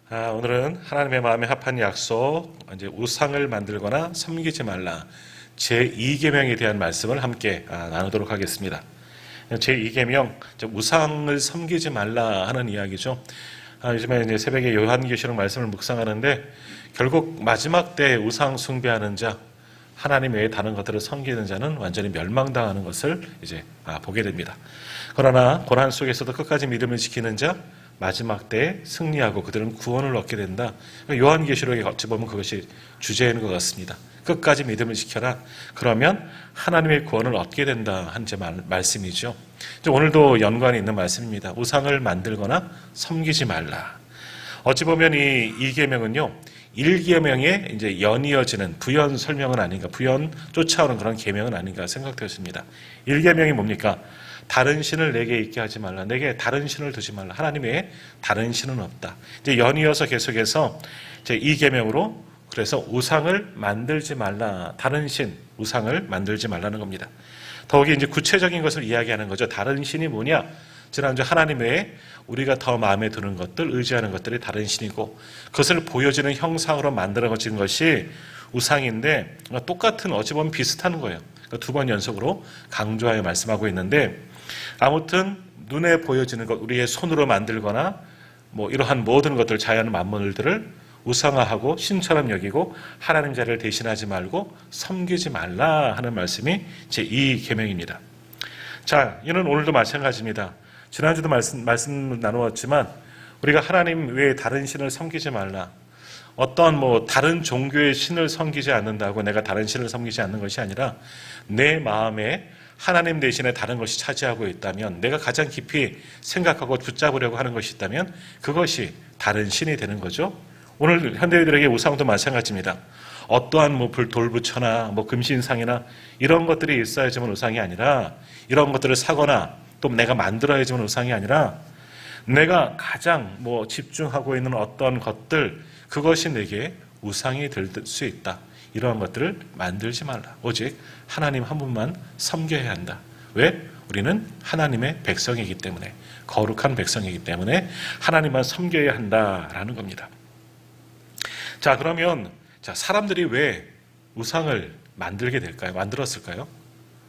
오늘은 하나님의 마음에 합한 약속, 이제 우상을 만들거나 섬기지 말라 제2계명에 대한 말씀을 함께 나누도록 하겠습니다. 제2계명, 우상을 섬기지 말라 하는 이야기죠. 요즘에 이제 새벽에 요한계시록 말씀을 묵상하는데 결국 마지막 때에 우상 숭배하는 자, 하나님 외에 다른 것들을 섬기는 자는 완전히 멸망당하는 것을 이제 보게 됩니다. 그러나 고난 속에서도 끝까지 믿음을 지키는 자, 마지막 때에 승리하고 그들은 구원을 얻게 된다. 요한계시록에 어찌 보면 그것이 주제인 것 같습니다. 끝까지 믿음을 지켜라. 그러면 하나님의 구원을 얻게 된다 한 제 말씀이죠. 오늘도 연관이 있는 말씀입니다. 우상을 만들거나 섬기지 말라. 어찌 보면 이 계명은요, 1계명에 이제 연이어지는 부연 설명은 아닌가, 부연 쫓아오는 그런 계명은 아닌가 생각되었습니다. 1계명이 뭡니까? 다른 신을 내게 있게 하지 말라. 내게 다른 신을 두지 말라. 하나님 외에 다른 신은 없다. 이제 연이어서 계속해서 제 2계명으로 그래서 우상을 만들지 말라. 다른 신, 우상을 만들지 말라는 겁니다. 더욱이 이제 구체적인 것을 이야기하는 거죠. 다른 신이 뭐냐? 지난주 하나님 외에 우리가 더 마음에 드는 것들, 의지하는 것들이 다른 신이고 그것을 보여지는 형상으로 만들어진 것이 우상인데 똑같은 어찌 보면 비슷한 거예요. 두 번 연속으로 강조하여 말씀하고 있는데 아무튼 눈에 보여지는 것, 우리의 손으로 만들거나 뭐 이러한 모든 것들, 자연 만물들을 우상화하고 신처럼 여기고 하나님 자리를 대신하지 말고 섬기지 말라 하는 말씀이 제2계명입니다. 자, 이는 오늘도 마찬가지입니다. 지난주도 말씀 나누었지만 우리가 하나님 외에 다른 신을 섬기지 말라. 어떤 다른 종교의 신을 섬기지 않는다고 내가 다른 신을 섬기지 않는 것이 아니라 내 마음에 하나님 대신에 다른 것이 차지하고 있다면, 내가 가장 깊이 생각하고 붙잡으려고 하는 것이 있다면 그것이 다른 신이 되는 거죠. 오늘 현대인들에게 우상도 마찬가지입니다. 어떠한 돌부처나 금신상이나 이런 것들이 있어야지만 우상이 아니라, 이런 것들을 사거나 또 내가 만들어야지만 우상이 아니라 내가 가장 집중하고 있는 어떤 것들, 그것이 내게 우상이 될 수 있다. 이러한 것들을 만들지 말라. 오직 하나님 한 분만 섬겨야 한다. 왜? 우리는 하나님의 백성이기 때문에, 거룩한 백성이기 때문에 하나님만 섬겨야 한다라는 겁니다. 자, 그러면 사람들이 왜 우상을 만들게 될까요? 만들었을까요?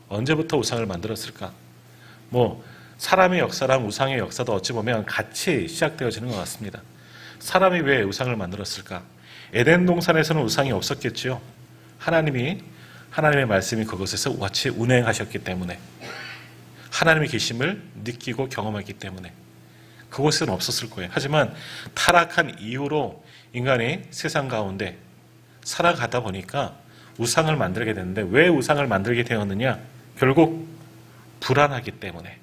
언제부터 우상을 만들었을까? 사람의 역사랑 우상의 역사도 어찌 보면 같이 시작되어지는 것 같습니다. 사람이 왜 우상을 만들었을까? 에덴 동산에서는 우상이 없었겠죠. 하나님의 말씀이 그곳에서 같이 운행하셨기 때문에, 하나님의 계심을 느끼고 경험했기 때문에 그곳은 없었을 거예요. 하지만 타락한 이후로 인간이 세상 가운데 살아가다 보니까 우상을 만들게 되는데, 왜 우상을 만들게 되었느냐? 결국 불안하기 때문에,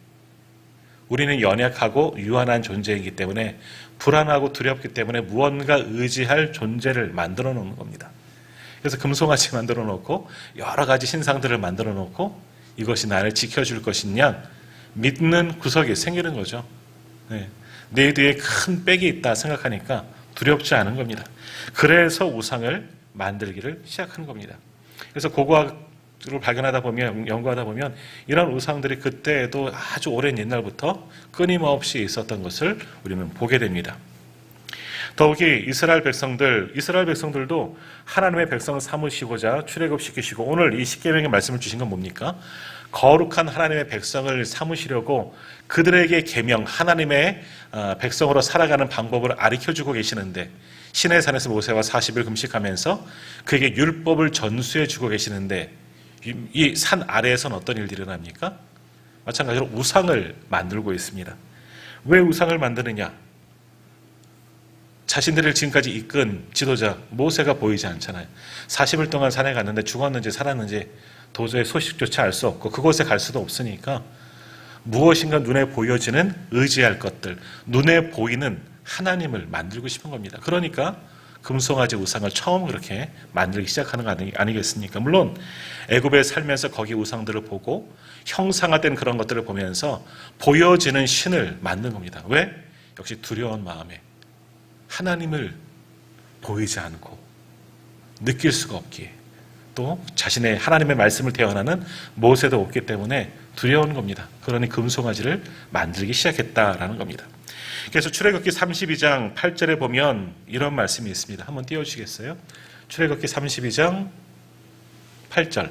우리는 연약하고 유한한 존재이기 때문에, 불안하고 두렵기 때문에 무언가 의지할 존재를 만들어 놓는 겁니다. 그래서 금송아지 만들어 놓고 여러 가지 신상들을 만들어 놓고 이것이 나를 지켜줄 것이냐 믿는 구석이 생기는 거죠. 내 뒤에 큰 백이 있다 생각하니까 두렵지 않은 겁니다. 그래서 우상을 만들기를 시작하는 겁니다. 그래서 고고학을 발견하다 보면, 연구하다 보면 이런 우상들이 그때에도 아주 오랜 옛날부터 끊임없이 있었던 것을 우리는 보게 됩니다. 더욱이 이스라엘 백성들도 하나님의 백성을 삼으시고자 출애굽시키시고, 오늘 이 십계명의 말씀을 주신 건 뭡니까? 거룩한 하나님의 백성을 삼으시려고 그들에게 계명, 하나님의 백성으로 살아가는 방법을 가르쳐주고 계시는데, 시내산에서 모세와 40일 금식하면서 그에게 율법을 전수해주고 계시는데, 이 산 아래에서는 어떤 일들이 일어납니까? 마찬가지로 우상을 만들고 있습니다. 왜 우상을 만드느냐? 자신들을 지금까지 이끈 지도자 모세가 보이지 않잖아요. 40일 동안 산에 갔는데 죽었는지 살았는지 도저히 소식조차 알 수 없고 그곳에 갈 수도 없으니까 무엇인가 눈에 보여지는 의지할 것들, 눈에 보이는 하나님을 만들고 싶은 겁니다. 그러니까 금송아지 우상을 처음 그렇게 만들기 시작하는 거 아니겠습니까? 물론 애굽에 살면서 거기 우상들을 보고 형상화된 그런 것들을 보면서 보여지는 신을 만든 겁니다. 왜? 역시 두려운 마음에 하나님을 보이지 않고 느낄 수가 없기에, 또 자신의 하나님의 말씀을 대언하는 모세도 없기 때문에 두려운 겁니다. 그러니 금송아지를 만들기 시작했다라는 겁니다. 그래서 출애굽기 32장 8절에 보면 이런 말씀이 있습니다. 한번 띄워주시겠어요? 출애굽기 32장 8절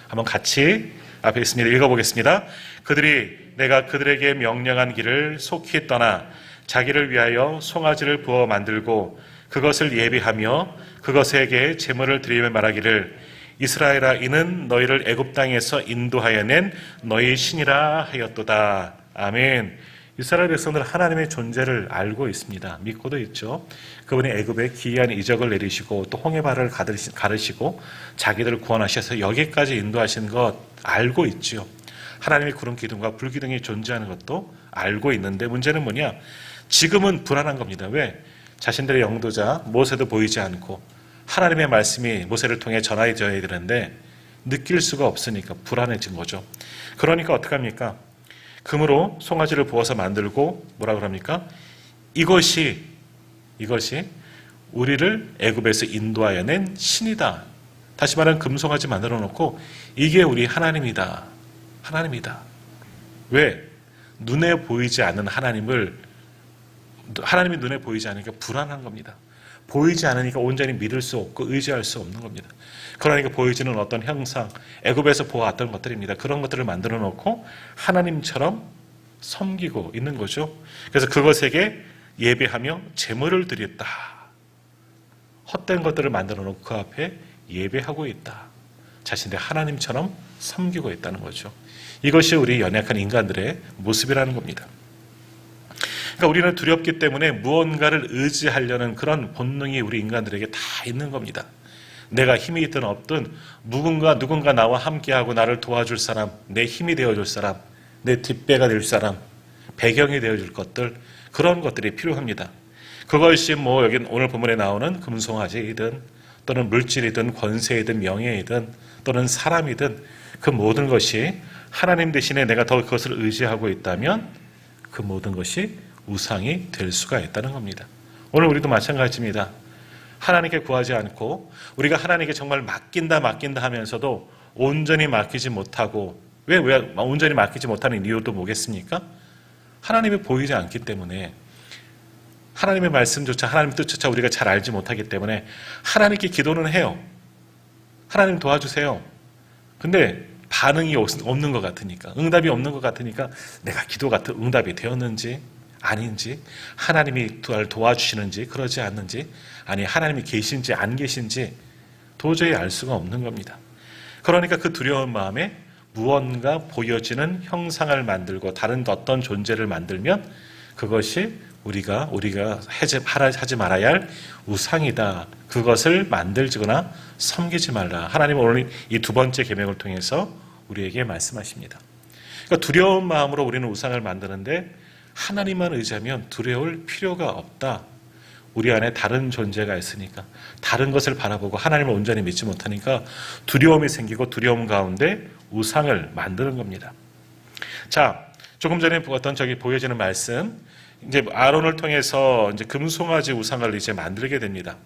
한번 같이 앞에 있습니다. 읽어보겠습니다. 그들이 내가 그들에게 명령한 길을 속히 떠나 자기를 위하여 송아지를 부어 만들고 그것을 예비하며 그것에게 제물을 드리며 말하기를 이스라엘아 이는 너희를 애굽 땅에서 인도하여 낸 너희 신이라 하였도다. 아멘. 이스라엘 백성들은 하나님의 존재를 알고 있습니다. 믿고도 있죠. 그분이 애굽에 기이한 이적을 내리시고 또 홍해바다를 가르시고 자기들을 구원하셔서 여기까지 인도하신 것 알고 있지요. 하나님의 구름 기둥과 불 기둥이 존재하는 것도 알고 있는데 문제는 뭐냐? 지금은 불안한 겁니다. 왜? 자신들의 영도자 모세도 보이지 않고 하나님의 말씀이 모세를 통해 전해져야 되는데 느낄 수가 없으니까 불안해진 거죠. 그러니까 어떡합니까? 금으로 송아지를 부어서 만들고 뭐라 그럽니까? 이것이 우리를 애굽에서 인도하여 낸 신이다. 다시 말하면 금송아지 만들어 놓고 이게 우리 하나님이다. 하나님이다. 왜? 눈에 보이지 않는 하나님이 눈에 보이지 않으니까 불안한 겁니다. 보이지 않으니까 온전히 믿을 수 없고 의지할 수 없는 겁니다. 그러니까 보이지는 어떤 형상, 애굽에서 보아왔던 것들입니다. 그런 것들을 만들어 놓고 하나님처럼 섬기고 있는 거죠. 그래서 그것에게 예배하며 제물을 드렸다. 헛된 것들을 만들어 놓고 그 앞에 예배하고 있다. 자신의 하나님처럼 섬기고 있다는 거죠. 이것이 우리 연약한 인간들의 모습이라는 겁니다. 그러니까 우리는 두렵기 때문에 무언가를 의지하려는 그런 본능이 우리 인간들에게 다 있는 겁니다. 내가 힘이 있든 없든 누군가 나와 함께하고 나를 도와줄 사람, 내 힘이 되어줄 사람, 내 뒷배가 될 사람, 배경이 되어줄 것들, 그런 것들이 필요합니다. 그것이 여기 오늘 본문에 나오는 금송아지이든 또는 물질이든 권세이든 명예이든 또는 사람이든 그 모든 것이 하나님 대신에 내가 더 그것을 의지하고 있다면 그 모든 것이 우상이 될 수가 있다는 겁니다. 오늘 우리도 마찬가지입니다. 하나님께 구하지 않고 우리가 하나님께 정말 맡긴다 하면서도 온전히 맡기지 못하고 왜 온전히 맡기지 못하는 이유도 뭐겠습니까? 하나님이 보이지 않기 때문에 하나님의 말씀조차 하나님의 뜻조차 우리가 잘 알지 못하기 때문에 하나님께 기도는 해요. 하나님 도와주세요. 근데 반응이 없는 것 같으니까 응답이 없는 것 같으니까 내가 기도가 응답이 되었는지 아닌지 하나님이 도와주시는지 그러지 않는지 아니 하나님이 계신지 안 계신지 도저히 알 수가 없는 겁니다. 그러니까 그 두려운 마음에 무언가 보여지는 형상을 만들고 다른 어떤 존재를 만들면 그것이 우리가 하지 말아야 할 우상이다. 그것을 만들거나 섬기지 말라. 하나님은 오늘 이 두 번째 계명을 통해서 우리에게 말씀하십니다. 그러니까 두려운 마음으로 우리는 우상을 만드는데 하나님만 의지하면 두려울 필요가 없다. 우리 안에 다른 존재가 있으니까 다른 것을 바라보고 하나님을 온전히 믿지 못하니까 두려움이 생기고 두려움 가운데 우상을 만드는 겁니다. 자, 조금 전에 보았던 저기 보여지는 말씀, 이제 아론을 통해서 이제 금송아지 우상을 이제 만들게 됩니다.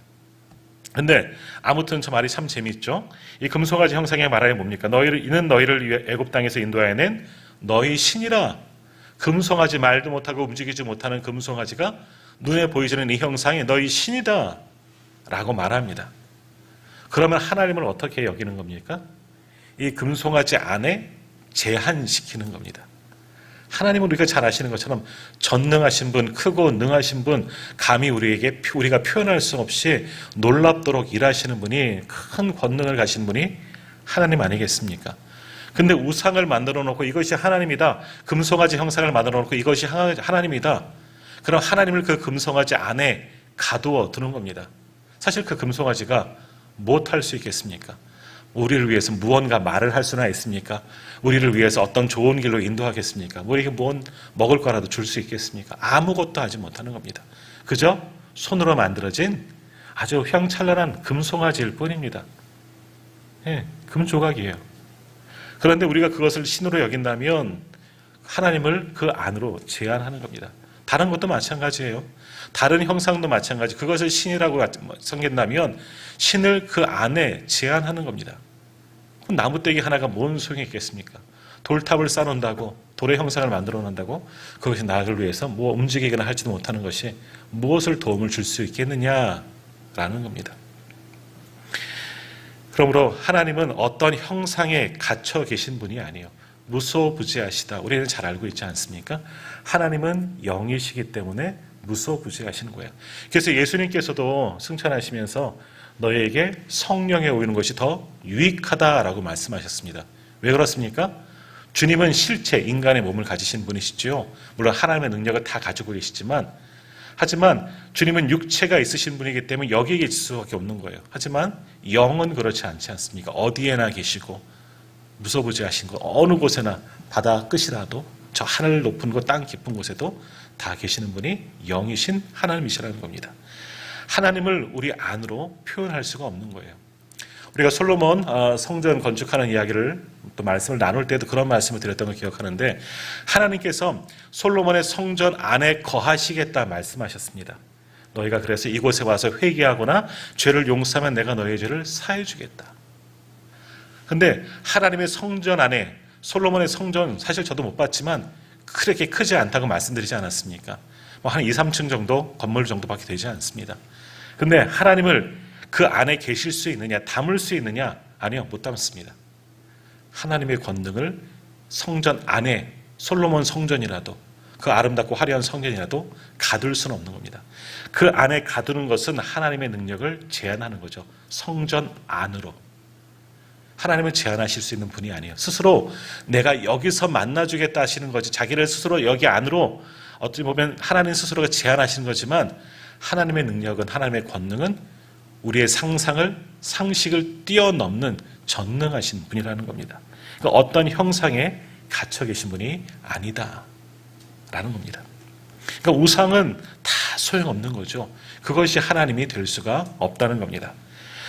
근데 아무튼 저 말이 참 재밌죠. 이 금송아지 형상의 말하여 뭡니까? 이는 너희를 위해 애굽 땅에서 인도하여 낸 너희 신이라. 금송아지 말도 못하고 움직이지 못하는 금송아지가 눈에 보이지는 이 형상이 너희 신이다 라고 말합니다. 그러면 하나님을 어떻게 여기는 겁니까? 이 금송아지 안에 제한시키는 겁니다. 하나님은 우리가 잘 아시는 것처럼 전능하신 분, 크고 능하신 분, 감히 우리가 표현할 수 없이 놀랍도록 일하시는 분이 큰 권능을 가신 분이 하나님 아니겠습니까? 근데 우상을 만들어 놓고 이것이 하나님이다. 금송아지 형상을 만들어 놓고 이것이 하나님이다. 그럼 하나님을 그 금송아지 안에 가두어 두는 겁니다. 사실 그 금송아지가 무엇할 수 있겠습니까? 우리를 위해서 무언가 말을 할 수나 있습니까? 우리를 위해서 어떤 좋은 길로 인도하겠습니까? 우리에게 무언 먹을 거라도 줄 수 있겠습니까? 아무것도 하지 못하는 겁니다. 그저 손으로 만들어진 아주 휘황찬란한 금송아지일 뿐입니다. 예, 금조각이에요. 그런데 우리가 그것을 신으로 여긴다면 하나님을 그 안으로 제한하는 겁니다. 다른 것도 마찬가지예요. 다른 형상도 마찬가지. 그것을 신이라고 섬긴다면 신을 그 안에 제한하는 겁니다. 그럼 나무떼기 하나가 뭔 소용이 있겠습니까? 돌탑을 쌓는다고, 돌의 형상을 만들어 놓는다고 그것이 나를 위해서 뭐 움직이거나 할지도 못하는 것이 무엇을 도움을 줄 수 있겠느냐라는 겁니다. 그러므로 하나님은 어떤 형상에 갇혀 계신 분이 아니에요. 무소부지하시다. 우리는 잘 알고 있지 않습니까? 하나님은 영이시기 때문에 무소부지하시는 거예요. 그래서 예수님께서도 승천하시면서 너희에게 성령에 오이는 것이 더 유익하다라고 말씀하셨습니다. 왜 그렇습니까? 주님은 실체, 인간의 몸을 가지신 분이시죠. 물론 하나님의 능력을 다 가지고 계시지만, 하지만 주님은 육체가 있으신 분이기 때문에 여기에 계실 수밖에 없는 거예요. 하지만 영은 그렇지 않지 않습니까? 어디에나 계시고 무소부지하신 것, 어느 곳에나 바다 끝이라도 저 하늘 높은 곳, 땅 깊은 곳에도 다 계시는 분이 영이신 하나님이시라는 겁니다. 하나님을 우리 안으로 표현할 수가 없는 거예요. 우리가 솔로몬 성전 건축하는 이야기를 또 말씀을 나눌 때도 그런 말씀을 드렸던 걸 기억하는데, 하나님께서 솔로몬의 성전 안에 거하시겠다 말씀하셨습니다. 너희가 그래서 이곳에 와서 회개하거나 죄를 용서하면 내가 너희의 죄를 사해 주겠다. 근데 하나님의 성전 안에, 솔로몬의 성전 사실 저도 못 봤지만 그렇게 크지 않다고 말씀드리지 않았습니까? 뭐 한 2, 3층 정도 건물 정도밖에 되지 않습니다. 근데 하나님을 그 안에 계실 수 있느냐, 담을 수 있느냐? 아니요, 못 담습니다. 하나님의 권능을 성전 안에, 솔로몬 성전이라도, 그 아름답고 화려한 성전이라도 가둘 수는 없는 겁니다. 그 안에 가두는 것은 하나님의 능력을 제한하는 거죠. 성전 안으로. 하나님은 제한하실 수 있는 분이 아니에요. 스스로 내가 여기서 만나주겠다 하시는 거지, 자기를 스스로 여기 안으로, 어떻게 보면 하나님 스스로가 제한하시는 거지만 하나님의 능력은, 하나님의 권능은 우리의 상상을, 상식을 뛰어넘는 전능하신 분이라는 겁니다. 그러니까 어떤 형상에 갇혀 계신 분이 아니다라는 겁니다. 그러니까 우상은 다 소용없는 거죠. 그것이 하나님이 될 수가 없다는 겁니다.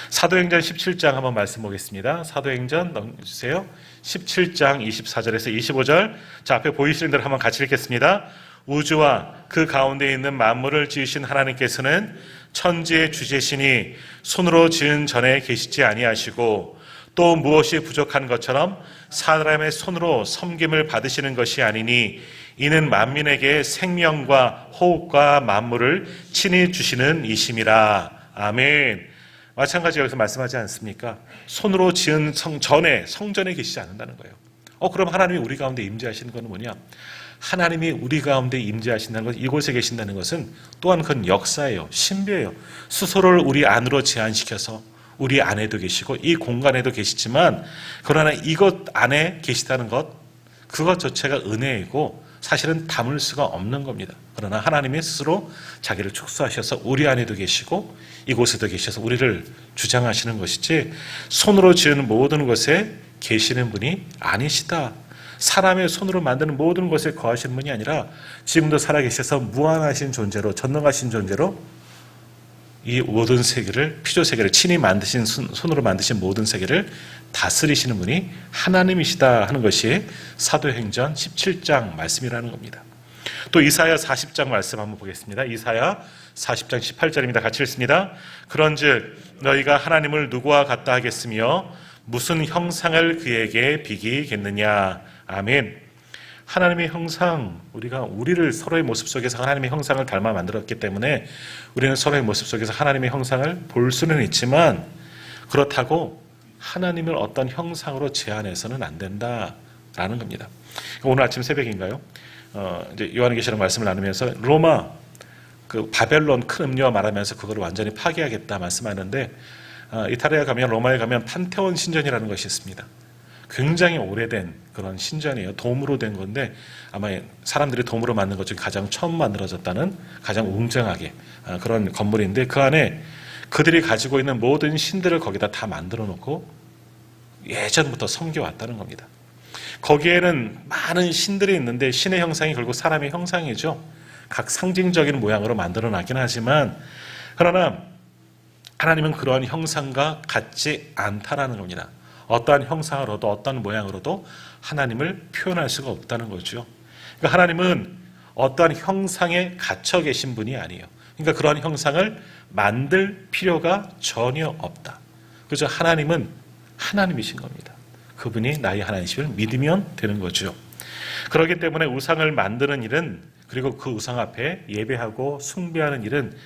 사도행전 17장 한번 말씀 보겠습니다. 사도행전 넘겨주세요. 17장 24절에서 25절. 자, 앞에 보이시는 대로 한번 같이 읽겠습니다. 우주와 그 가운데 있는 만물을 지으신 하나님께서는 천지의 주제시니 손으로 지은 전에 계시지 아니하시고 또 무엇이 부족한 것처럼 사람의 손으로 섬김을 받으시는 것이 아니니 이는 만민에게 생명과 호흡과 만물을 친히 주시는 이심이라. 아멘. 마찬가지 여기서 말씀하지 않습니까? 손으로 지은 성전에 계시지 않는다는 거예요. 그럼 하나님이 우리 가운데 임재하시는 건 뭐냐? 하나님이 우리 가운데 임재하신다는 것, 이곳에 계신다는 것은 또한 그건 역사예요. 신비예요. 스스로를 우리 안으로 제한시켜서 우리 안에도 계시고 이 공간에도 계시지만, 그러나 이것 안에 계시다는 것, 그것 자체가 은혜이고 사실은 담을 수가 없는 겁니다. 그러나 하나님이 스스로 자기를 축소하셔서 우리 안에도 계시고 이곳에도 계셔서 우리를 주장하시는 것이지, 손으로 지은 모든 것에 계시는 분이 아니시다. 사람의 손으로 만드는 모든 것에 거하시는 분이 아니라 지금도 살아계셔서 무한하신 존재로, 전능하신 존재로 이 모든 세계를, 피조 세계를 친히 만드신, 손으로 만드신 모든 세계를 다스리시는 분이 하나님이시다 하는 것이 사도행전 17장 말씀이라는 겁니다. 또 이사야 40장 말씀 한번 보겠습니다. 이사야 40장 18절입니다. 같이 읽습니다. 그런즉 너희가 하나님을 누구와 같다 하겠으며 무슨 형상을 그에게 비기겠느냐. 아멘. 하나님의 형상, 우리가 우리를 서로의 모습 속에서 하나님의 형상을 닮아 만들었기 때문에 우리는 서로의 모습 속에서 하나님의 형상을 볼 수는 있지만, 그렇다고 하나님을 어떤 형상으로 제한해서는 안 된다라는 겁니다. 오늘 아침 새벽인가요? 이제 요한계시록 말씀을 나누면서 로마, 그 바벨론 큰 음녀 말하면서 그걸 완전히 파괴하겠다 말씀하는데, 이탈리아 가면, 로마에 가면 판테온 신전이라는 것이 있습니다. 굉장히 오래된 그런 신전이에요. 돔으로 된 건데 아마 사람들이 돔으로 만든 것 중에 가장 처음 만들어졌다는, 가장 웅장하게 그런 건물인데, 그 안에 그들이 가지고 있는 모든 신들을 거기다 다 만들어 놓고 예전부터 섬겨왔다는 겁니다. 거기에는 많은 신들이 있는데 신의 형상이 결국 사람의 형상이죠. 각 상징적인 모양으로 만들어 놨긴 하지만, 그러나 하나님은 그러한 형상과 같지 않다라는 겁니다. 어떠한 형상으로도 어떠한 모양으로도 하나님을 표현할 수가 없다는 거죠. 그러니까 하나님은 어떠한 형상에 갇혀 계신 분이 아니에요. 그러니까 그러한 형상을 만들 필요가 전혀 없다. 그래서 하나님은 하나님이신 겁니다. 그분이 나의 하나님이심을 믿으면 되는 거죠. 그렇기 때문에 우상을 만드는 일은, 그리고 그 우상 앞에 예배하고 숭배하는 일은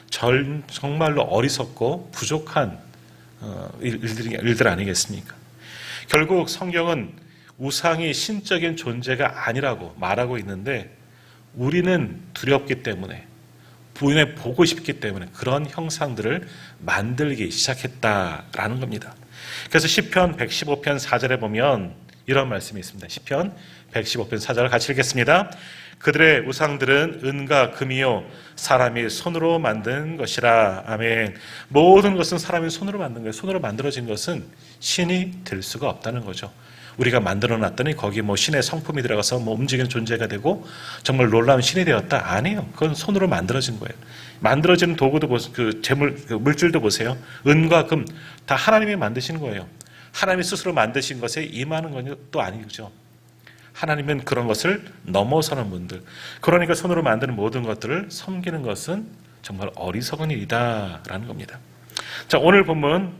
정말로 어리석고 부족한 일들 아니겠습니까? 결국 성경은 우상이 신적인 존재가 아니라고 말하고 있는데, 우리는 두렵기 때문에, 부인에 보고 싶기 때문에 그런 형상들을 만들기 시작했다라는 겁니다. 그래서 시편 115편 4절에 보면 이런 말씀이 있습니다. 시편 115편 4절 같이 읽겠습니다. 그들의 우상들은 은과 금이요 사람이 손으로 만든 것이라. 아멘. 모든 것은 사람이 손으로 만든 거예요. 손으로 만들어진 것은 신이 될 수가 없다는 거죠. 우리가 만들어 놨더니 거기 신의 성품이 들어가서 움직이는 존재가 되고 정말 놀라운 신이 되었다. 아니에요. 그건 손으로 만들어진 거예요. 만들어지는 도구도 보세요. 물질도 보세요. 은과 금 다 하나님이 만드신 거예요. 하나님이 스스로 만드신 것에 임하는 것도 아니죠. 하나님은 그런 것을 넘어서는 분들. 그러니까 손으로 만드는 모든 것들을 섬기는 것은 정말 어리석은 일이다라는 겁니다. 자, 오늘 본문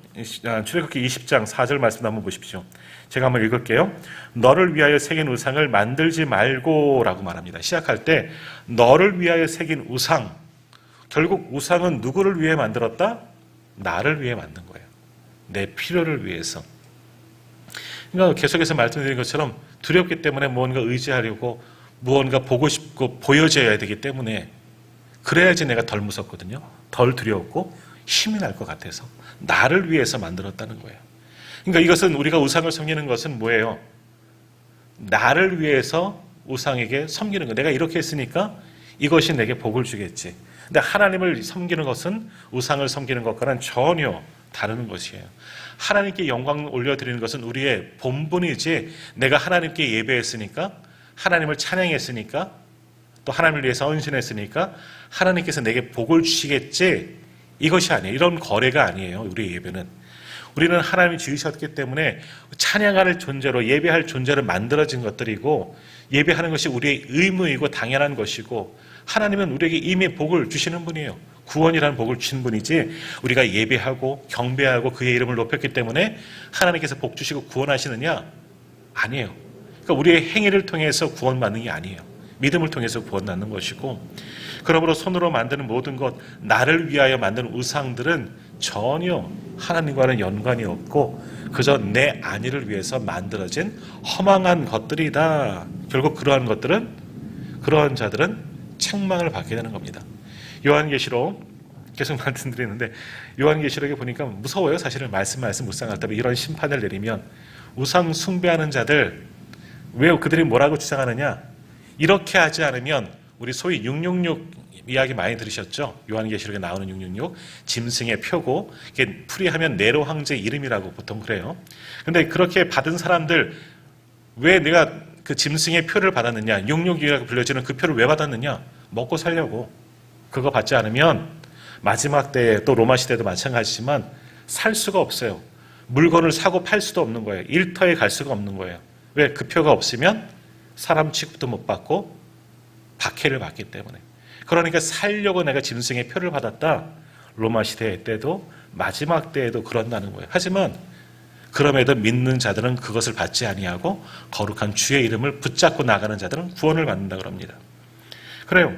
출애굽기 20장 4절 말씀 한번 보십시오. 제가 한번 읽을게요. 너를 위하여 새긴 우상을 만들지 말고라고 말합니다. 시작할 때 너를 위하여 새긴 우상. 결국 우상은 누구를 위해 만들었다? 나를 위해 만든 거예요. 내 필요를 위해서. 그러니까 계속해서 말씀드린 것처럼 두렵기 때문에 무언가 의지하려고, 무언가 보고 싶고 보여져야 되기 때문에, 그래야지 내가 덜 무섭거든요. 덜 두려웠고 힘이 날 것 같아서 나를 위해서 만들었다는 거예요. 그러니까 이것은, 우리가 우상을 섬기는 것은 뭐예요? 나를 위해서 우상에게 섬기는 거예요. 내가 이렇게 했으니까 이것이 내게 복을 주겠지. 근데 하나님을 섬기는 것은 우상을 섬기는 것과는 전혀 다른 것이에요. 하나님께 영광을 올려드리는 것은 우리의 본분이지, 내가 하나님께 예배했으니까, 하나님을 찬양했으니까, 또 하나님을 위해서 헌신했으니까 하나님께서 내게 복을 주시겠지, 이것이 아니에요. 이런 거래가 아니에요. 우리의 예배는. 우리는 하나님이 지으셨기 때문에 찬양할 존재로, 예배할 존재로 만들어진 것들이고, 예배하는 것이 우리의 의무이고 당연한 것이고, 하나님은 우리에게 이미 복을 주시는 분이에요. 구원이라는 복을 주신 분이지, 우리가 예배하고 경배하고 그의 이름을 높였기 때문에 하나님께서 복 주시고 구원하시느냐? 아니에요. 그러니까 우리의 행위를 통해서 구원받는 게 아니에요. 믿음을 통해서 구원받는 것이고, 그러므로 손으로 만드는 모든 것, 나를 위하여 만드는 우상들은 전혀 하나님과는 연관이 없고 그저 내 안위를 위해서 만들어진 허망한 것들이다. 결국 그러한 자들은 책망을 받게 되는 겁니다. 요한계시록 계속 말씀드리는데, 요한계시록에 보니까 무서워요. 사실은 말씀 묵상할 때 이런 심판을 내리면 우상 숭배하는 자들, 왜 그들이 뭐라고 주장하느냐? 이렇게 하지 않으면, 우리 소위 666 이야기 많이 들으셨죠? 요한계시록에 나오는 666 짐승의 표고, 이게 풀이하면 네로 황제 이름이라고 보통 그래요. 근데 그렇게 받은 사람들, 왜 내가 그 짐승의 표를 받았느냐? 666이라고 불려지는 그 표를 왜 받았느냐? 먹고 살려고. 그거 받지 않으면 마지막 때에, 또 로마 시대도 마찬가지지만 살 수가 없어요. 물건을 사고 팔 수도 없는 거예요. 일터에 갈 수가 없는 거예요. 왜? 그 표가 없으면 사람 취급도 못 받고 박해를 받기 때문에. 그러니까 살려고 내가 짐승의 표를 받았다. 로마 시대 때도 마지막 때에도 그런다는 거예요. 하지만 그럼에도 믿는 자들은 그것을 받지 아니하고 거룩한 주의 이름을 붙잡고 나가는 자들은 구원을 받는다 그럽니다. 그래요.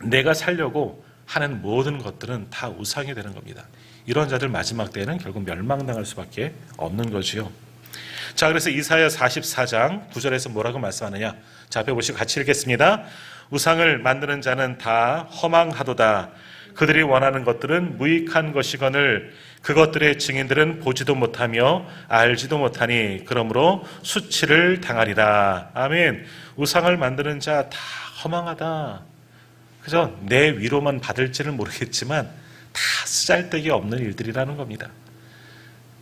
내가 살려고 하는 모든 것들은 다 우상이 되는 겁니다. 이런 자들 마지막 때에는 결국 멸망당할 수밖에 없는 거지요. 자, 그래서 이사야 44장 9절에서 뭐라고 말씀하느냐? 자, 앞에 보시고 같이 읽겠습니다. 우상을 만드는 자는 다 허망하도다. 그들이 원하는 것들은 무익한 것이거늘 그것들의 증인들은 보지도 못하며 알지도 못하니 그러므로 수치를 당하리라. 아멘. 우상을 만드는 자 다 허망하다. 그저 내 위로만 받을지는 모르겠지만 다 쓰잘데기 없는 일들이라는 겁니다.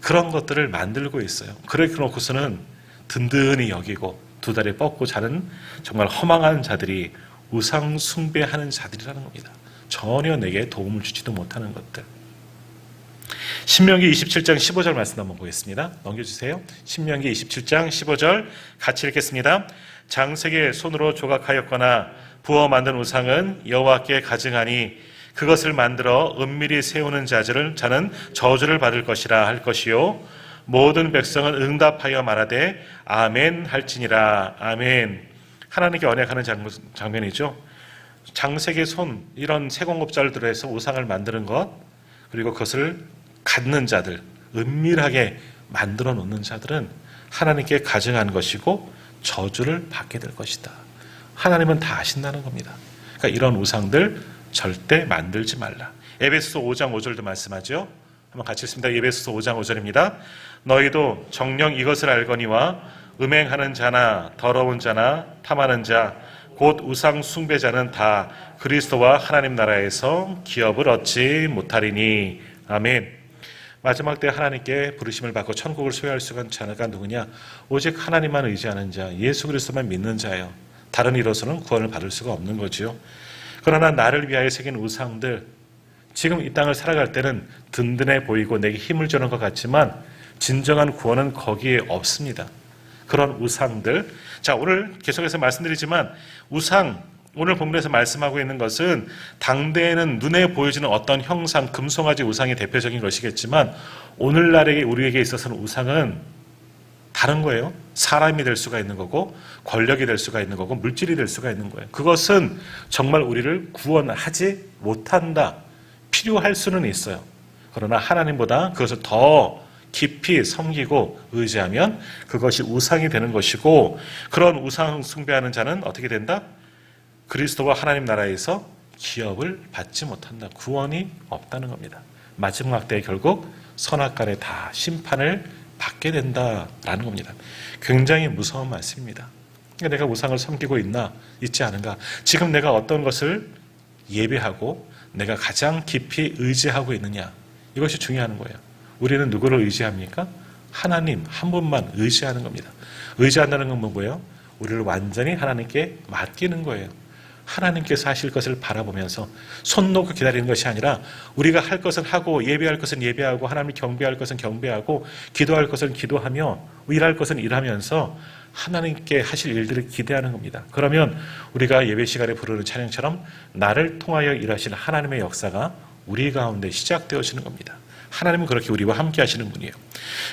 그런 것들을 만들고 있어요. 그래 놓고서는 든든히 여기고 두 다리 뻗고 자는 정말 허망한 자들이 우상 숭배하는 자들이라는 겁니다. 전혀 내게 도움을 주지도 못하는 것들. 신명기 27장 15절 말씀 한번 보겠습니다. 넘겨주세요. 신명기 27장 15절 같이 읽겠습니다. 장색의 손으로 조각하였거나 부어 만든 우상은 여호와께 가증하니 그것을 만들어 은밀히 세우는 자는 저주를 받을 것이라 할 것이요 모든 백성은 응답하여 말하되 아멘 할지니라. 아멘. 하나님께 언약하는 장면이죠. 장색의 손, 이런 세공업자를 들어서 우상을 만드는 것, 그리고 그것을 갖는 자들, 은밀하게 만들어 놓는 자들은 하나님께 가증한 것이고 저주를 받게 될 것이다. 하나님은 다 아신다는 겁니다. 그러니까 이런 우상들 절대 만들지 말라. 에베소서 5장 5절도 말씀하죠. 한번 같이 읽습니다. 에베소서 5장 5절입니다. 너희도 정녕 이것을 알거니와 음행하는 자나 더러운 자나 탐하는 자 곧 우상 숭배자는 다 그리스도와 하나님 나라에서 기업을 얻지 못하리니. 아멘. 마지막 때 하나님께 부르심을 받고 천국을 소유할 수 있는 자가 누구냐? 오직 하나님만 의지하는 자, 예수 그리스도만 믿는 자예요. 다른 이로서는 구원을 받을 수가 없는 거지요. 그러나 나를 위하여 새긴 우상들, 지금 이 땅을 살아갈 때는 든든해 보이고 내게 힘을 주는 것 같지만 진정한 구원은 거기에 없습니다. 그런 우상들. 자, 오늘 계속해서 말씀드리지만 우상, 오늘 본문에서 말씀하고 있는 것은 당대에는 눈에 보여지는 어떤 형상, 금송아지 우상이 대표적인 것이겠지만 오늘날에 우리에게 있어서는 우상은 다른 거예요. 사람이 될 수가 있는 거고 권력이 될 수가 있는 거고 물질이 될 수가 있는 거예요. 그것은 정말 우리를 구원하지 못한다. 필요할 수는 있어요. 그러나 하나님보다 그것을 더 깊이 섬기고 의지하면 그것이 우상이 되는 것이고, 그런 우상 숭배하는 자는 어떻게 된다? 그리스도와 하나님 나라에서 기업을 받지 못한다. 구원이 없다는 겁니다. 마지막 때에 결국 선악간에 다 심판을 받게 된다라는 겁니다. 굉장히 무서운 말씀입니다. 그러니까 내가 우상을 섬기고 있지 않은가? 지금 내가 어떤 것을 예배하고 내가 가장 깊이 의지하고 있느냐? 이것이 중요한 거예요. 우리는 누구를 의지합니까? 하나님 한 분만 의지하는 겁니다. 의지한다는 건 뭐예요? 우리를 완전히 하나님께 맡기는 거예요. 하나님께서 하실 것을 바라보면서 손 놓고 기다리는 것이 아니라 우리가 할 것은 하고 예배할 것은 예배하고 하나님을 경배할 것은 경배하고 기도할 것은 기도하며 일할 것은 일하면서 하나님께 하실 일들을 기대하는 겁니다. 그러면 우리가 예배 시간에 부르는 찬양처럼 나를 통하여 일하시는 하나님의 역사가 우리 가운데 시작되어지는 겁니다. 하나님은 그렇게 우리와 함께 하시는 분이에요.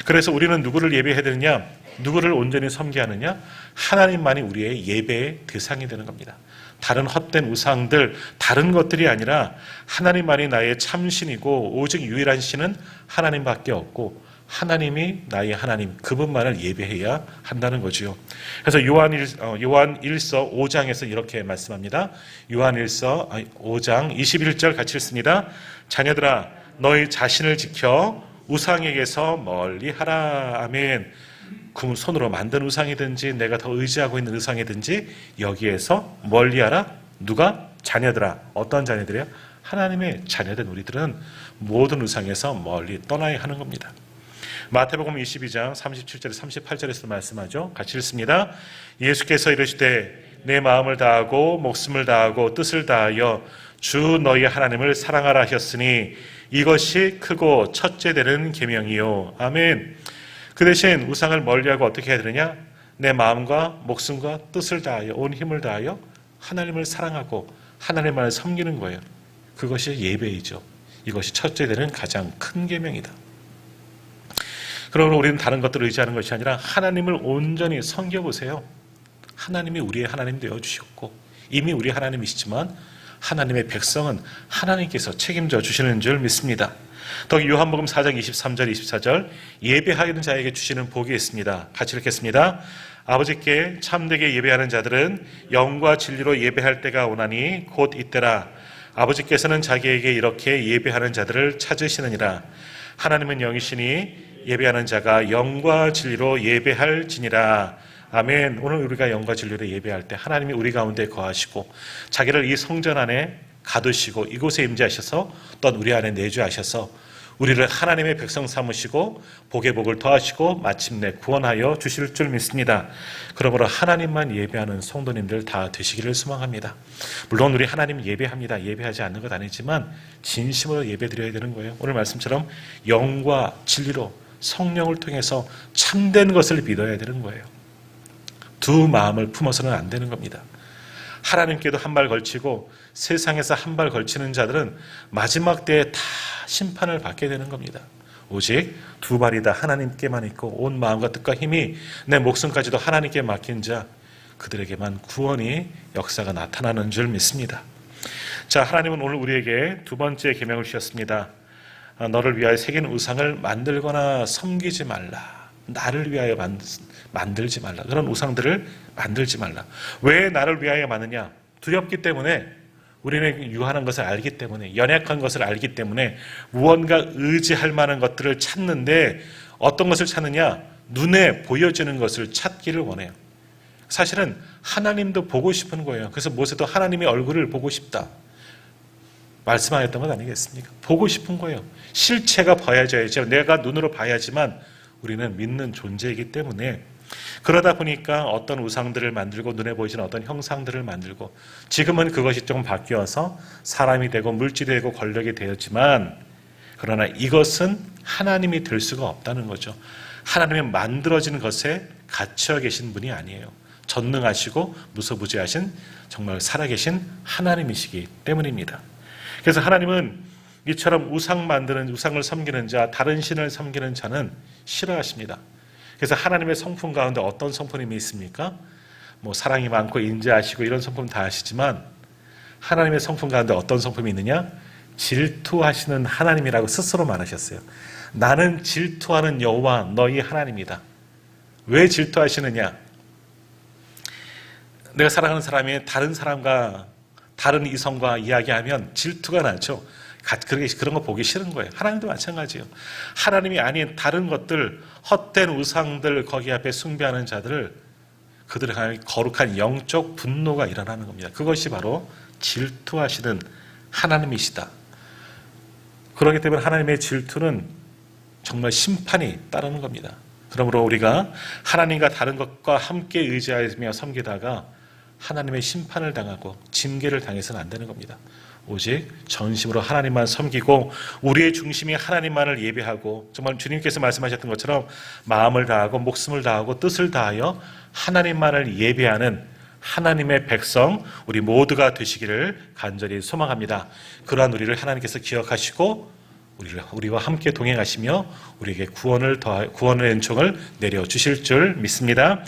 그래서 우리는 누구를 예배해야 되느냐? 누구를 온전히 섬기하느냐? 하나님만이 우리의 예배의 대상이 되는 겁니다. 다른 헛된 우상들, 다른 것들이 아니라 하나님만이 나의 참신이고 오직 유일한 신은 하나님밖에 없고 하나님이 나의 하나님, 그분만을 예배해야 한다는 거지요. 그래서 요한 1서 5장에서 이렇게 말씀합니다. 요한 1서 5장 21절 같이 읽습니다. 자녀들아, 너희 자신을 지켜 우상에게서 멀리하라. 아멘. 손으로 만든 우상이든지 내가 더 의지하고 있는 우상이든지 여기에서 멀리하라. 누가? 자녀들아. 어떤 자녀들이야? 하나님의 자녀된 우리들은 모든 우상에서 멀리 떠나야 하는 겁니다. 마태복음 22장 37절 38절에서 말씀하죠. 같이 읽습니다. 예수께서 이르시되 내 마음을 다하고 목숨을 다하고 뜻을 다하여 주 너희 하나님을 사랑하라 하셨으니 이것이 크고 첫째 되는 계명이요. 아멘. 그 대신 우상을 멀리하고 어떻게 해야 되느냐? 내 마음과 목숨과 뜻을 다하여 온 힘을 다하여 하나님을 사랑하고 하나님만을 섬기는 거예요. 그것이 예배이죠. 이것이 첫째 되는 가장 큰 계명이다. 그러므로 우리는 다른 것들을 의지하는 것이 아니라 하나님을 온전히 섬겨보세요. 하나님이 우리의 하나님 되어주셨고 이미 우리 하나님이시지만 하나님의 백성은 하나님께서 책임져 주시는 줄 믿습니다. 더 요한복음 4장 23절 24절 예배하는 자에게 주시는 복이 있습니다. 같이 읽겠습니다. 아버지께 참되게 예배하는 자들은 영과 진리로 예배할 때가 오나니 곧 이때라. 아버지께서는 자기에게 이렇게 예배하는 자들을 찾으시느니라. 하나님은 영이시니 예배하는 자가 영과 진리로 예배할지니라. 아멘. 오늘 우리가 영과 진리로 예배할 때 하나님이 우리 가운데 거하시고 자기를 이 성전 안에 가두시고 이곳에 임재하셔서 또한 우리 안에 내주하셔서 우리를 하나님의 백성 삼으시고 복의 복을 더하시고 마침내 구원하여 주실 줄 믿습니다. 그러므로 하나님만 예배하는 성도님들 다 되시기를 소망합니다. 물론 우리 하나님 예배합니다. 예배하지 않는 것 아니지만 진심으로 예배드려야 되는 거예요. 오늘 말씀처럼 영과 진리로 성령을 통해서 참된 것을 믿어야 되는 거예요. 두 마음을 품어서는 안 되는 겁니다. 하나님께도 한 발 걸치고 세상에서 한 발 걸치는 자들은 마지막 때에 다 심판을 받게 되는 겁니다. 오직 두 발이 다 하나님께만 있고 온 마음과 뜻과 힘이 내 목숨까지도 하나님께 맡긴 자, 그들에게만 구원이 역사가 나타나는 줄 믿습니다. 자, 하나님은 오늘 우리에게 두 번째 계명을 주셨습니다. 너를 위하여 새긴 우상을 만들거나 섬기지 말라. 나를 위하여 만들지 말라. 그런 우상들을 만들지 말라. 왜 나를 위하여 만드냐? 두렵기 때문에, 우리는 유한한 것을 알기 때문에, 연약한 것을 알기 때문에 무언가 의지할 만한 것들을 찾는데, 어떤 것을 찾느냐? 눈에 보여지는 것을 찾기를 원해요. 사실은 하나님도 보고 싶은 거예요. 그래서 모세도 하나님의 얼굴을 보고 싶다 말씀하였던 것 아니겠습니까? 보고 싶은 거예요. 실체가 보여져야죠. 내가 눈으로 봐야지만 우리는 믿는 존재이기 때문에, 그러다 보니까 어떤 우상들을 만들고 눈에 보이지는 어떤 형상들을 만들고, 지금은 그것이 좀 바뀌어서 사람이 되고 물질이 되고 권력이 되었지만, 그러나 이것은 하나님이 될 수가 없다는 거죠. 하나님의 만들어진 것에 갇혀 계신 분이 아니에요. 전능하시고 무소부지하신 정말 살아계신 하나님이시기 때문입니다. 그래서 하나님은 이처럼 우상을 섬기는 자, 다른 신을 섬기는 자는 싫어하십니다. 그래서 하나님의 성품 가운데 어떤 성품이 있습니까? 사랑이 많고 인자하시고 이런 성품 다 아시지만, 하나님의 성품 가운데 어떤 성품이 있느냐? 질투하시는 하나님이라고 스스로 말하셨어요. 나는 질투하는 여호와 너희 하나님이다. 왜 질투하시느냐? 내가 사랑하는 사람이 다른 사람과, 다른 이성과 이야기하면 질투가 나죠. 그런 거 보기 싫은 거예요. 하나님도 마찬가지예요. 하나님이 아닌 다른 것들, 헛된 우상들, 거기 앞에 숭배하는 자들을, 그들을 향해 거룩한 영적 분노가 일어나는 겁니다. 그것이 바로 질투하시는 하나님이시다. 그렇기 때문에 하나님의 질투는 정말 심판이 따르는 겁니다. 그러므로 우리가 하나님과 다른 것과 함께 의지하며 섬기다가 하나님의 심판을 당하고 징계를 당해서는 안 되는 겁니다. 오직 전심으로 하나님만 섬기고 우리의 중심이 하나님만을 예배하고, 정말 주님께서 말씀하셨던 것처럼 마음을 다하고 목숨을 다하고 뜻을 다하여 하나님만을 예배하는 하나님의 백성, 우리 모두가 되시기를 간절히 소망합니다. 그러한 우리를 하나님께서 기억하시고 우리와 함께 동행하시며 우리에게 구원의 은총을 내려주실 줄 믿습니다.